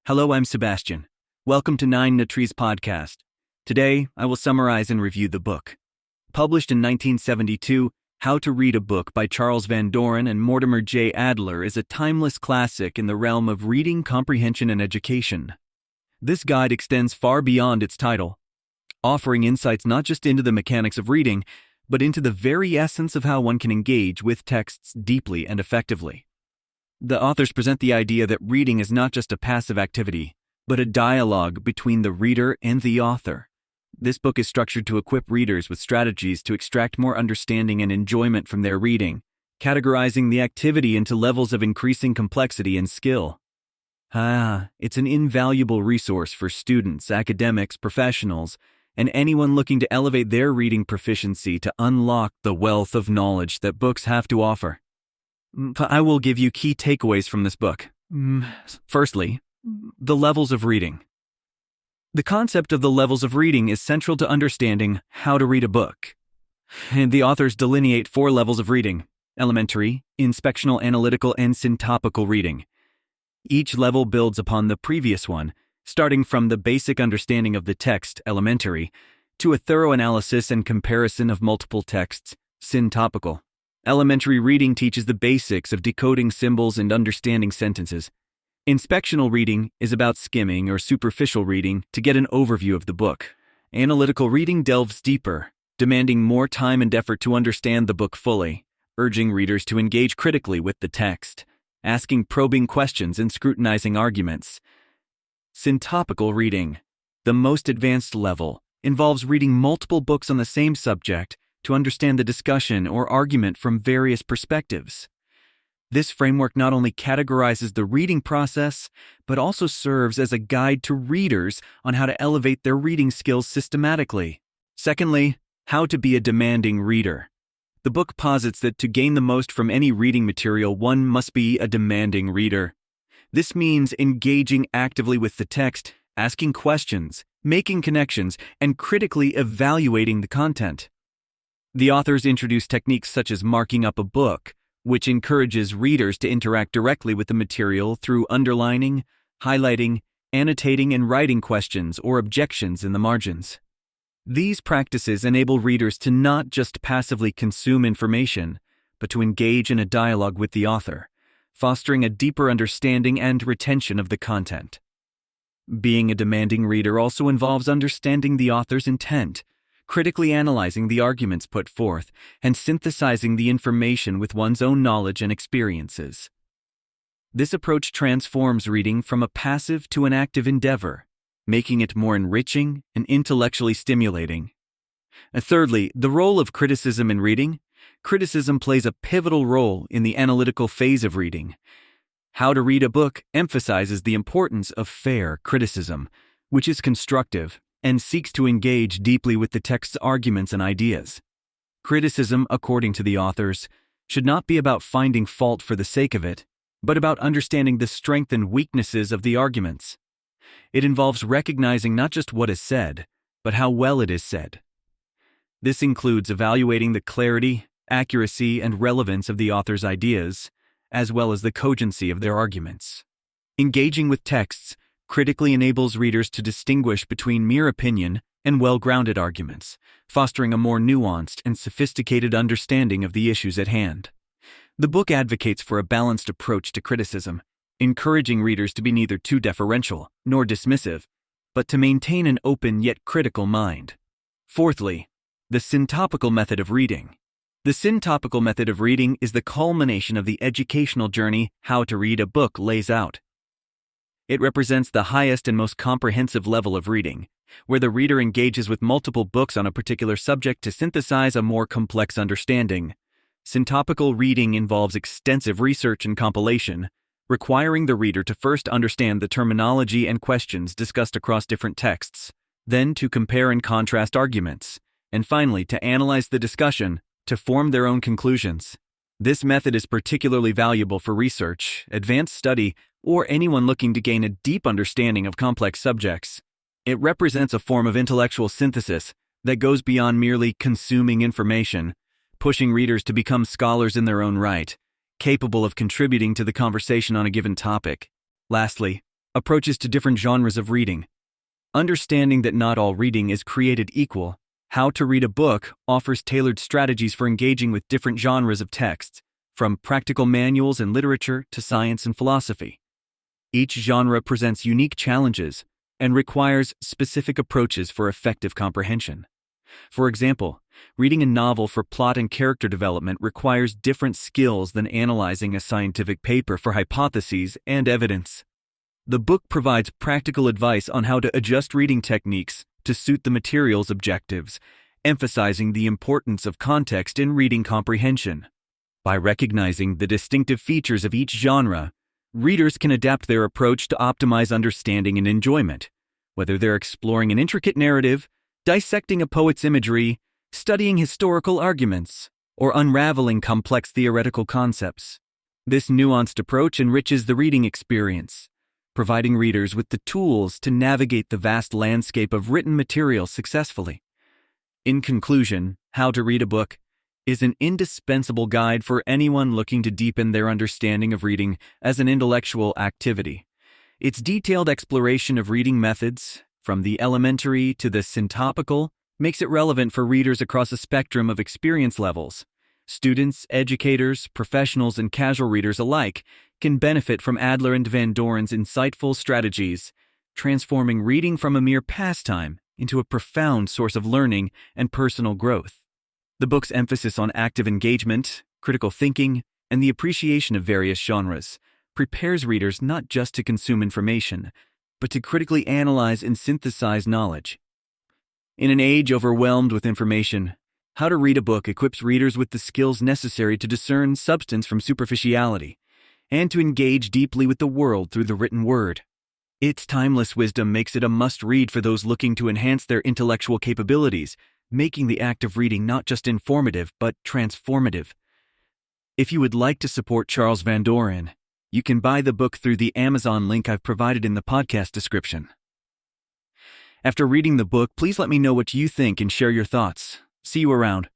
Hello, I'm Sebastian. Welcome to Nine Natree's podcast. Today, I will summarize and review the book. Published in 1972, How to Read a Book by Charles Van Doren and Mortimer J. Adler is a timeless classic in the realm of reading, comprehension, and education. This guide extends far beyond its title, offering insights not just into the mechanics of reading, but into the very essence of how one can engage with texts deeply and effectively. The authors present the idea that reading is not just a passive activity, but a dialogue between the reader and the author. This book is structured to equip readers with strategies to extract more understanding and enjoyment from their reading, categorizing the activity into levels of increasing complexity and skill. It's an invaluable resource for students, academics, professionals, and anyone looking to elevate their reading proficiency to unlock the wealth of knowledge that books have to offer. I will give you key takeaways from this book. Firstly, the levels of reading. The concept of the levels of reading is central to understanding how to read a book. And the authors delineate 4 levels of reading: elementary, inspectional, analytical, and syntopical reading. Each level builds upon the previous one, starting from the basic understanding of the text, elementary, to a thorough analysis and comparison of multiple texts, syntopical. Elementary reading teaches the basics of decoding symbols and understanding sentences. Inspectional reading is about skimming or superficial reading to get an overview of the book. Analytical reading delves deeper, demanding more time and effort to understand the book fully, urging readers to engage critically with the text, asking probing questions and scrutinizing arguments. Syntopical reading, the most advanced level, involves reading multiple books on the same subject to understand the discussion or argument from various perspectives. This framework not only categorizes the reading process, but also serves as a guide to readers on how to elevate their reading skills systematically. Secondly, how to be a demanding reader. The book posits that to gain the most from any reading material, one must be a demanding reader. This means engaging actively with the text, asking questions, making connections, and critically evaluating the content. The authors introduce techniques such as marking up a book, which encourages readers to interact directly with the material through underlining, highlighting, annotating, and writing questions or objections in the margins. These practices enable readers to not just passively consume information, but to engage in a dialogue with the author, fostering a deeper understanding and retention of the content. Being a demanding reader also involves understanding the author's intent, critically analyzing the arguments put forth, and synthesizing the information with one's own knowledge and experiences. This approach transforms reading from a passive to an active endeavor, making it more enriching and intellectually stimulating. Thirdly, the role of criticism in reading. Criticism plays a pivotal role in the analytical phase of reading. How to Read a Book emphasizes the importance of fair criticism, which is constructive and seeks to engage deeply with the text's arguments and ideas. Criticism, according to the authors, should not be about finding fault for the sake of it, but about understanding the strength and weaknesses of the arguments. It involves recognizing not just what is said, but how well it is said. This includes evaluating the clarity, accuracy, and relevance of the author's ideas, as well as the cogency of their arguments. Engaging with texts critically enables readers to distinguish between mere opinion and well-grounded arguments, fostering a more nuanced and sophisticated understanding of the issues at hand. The book advocates for a balanced approach to criticism, encouraging readers to be neither too deferential nor dismissive, but to maintain an open yet critical mind. Fourthly, the syntopical method of reading. The syntopical method of reading is the culmination of the educational journey How to Read a Book lays out. It represents the highest and most comprehensive level of reading, where the reader engages with multiple books on a particular subject to synthesize a more complex understanding. Syntopical reading involves extensive research and compilation, requiring the reader to first understand the terminology and questions discussed across different texts, then to compare and contrast arguments, and finally to analyze the discussion to form their own conclusions. This method is particularly valuable for research, advanced study, or anyone looking to gain a deep understanding of complex subjects. It represents a form of intellectual synthesis that goes beyond merely consuming information, pushing readers to become scholars in their own right, capable of contributing to the conversation on a given topic. Lastly, Approaches to different genres of reading. Understanding that not all reading is created equal, How to Read a Book offers tailored strategies for engaging with different genres of texts, from practical manuals and literature to science and philosophy. Each genre presents unique challenges and requires specific approaches for effective comprehension. For example, reading a novel for plot and character development requires different skills than analyzing a scientific paper for hypotheses and evidence. The book provides practical advice on how to adjust reading techniques to suit the material's objectives, emphasizing the importance of context in reading comprehension. By recognizing the distinctive features of each genre, readers can adapt their approach to optimize understanding and enjoyment, whether they're exploring an intricate narrative, dissecting a poet's imagery, studying historical arguments, or unraveling complex theoretical concepts. This nuanced approach enriches the reading experience, providing readers with the tools to navigate the vast landscape of written material successfully. In conclusion, How to Read a Book is an indispensable guide for anyone looking to deepen their understanding of reading as an intellectual activity. Its detailed exploration of reading methods, from the elementary to the syntopical, makes it relevant for readers across a spectrum of experience levels. Students, educators, professionals, and casual readers alike can benefit from Adler and Van Doren's insightful strategies, transforming reading from a mere pastime into a profound source of learning and personal growth. The book's emphasis on active engagement, critical thinking, and the appreciation of various genres prepares readers not just to consume information, but to critically analyze and synthesize knowledge. In an age overwhelmed with information, How to Read a Book equips readers with the skills necessary to discern substance from superficiality and to engage deeply with the world through the written word. Its timeless wisdom makes it a must-read for those looking to enhance their intellectual capabilities, making the act of reading not just informative but transformative. If you would like to support Charles Van Doren, you can buy the book through the Amazon link I've provided in the podcast description. After reading the book, please let me know what you think and share your thoughts. See you around.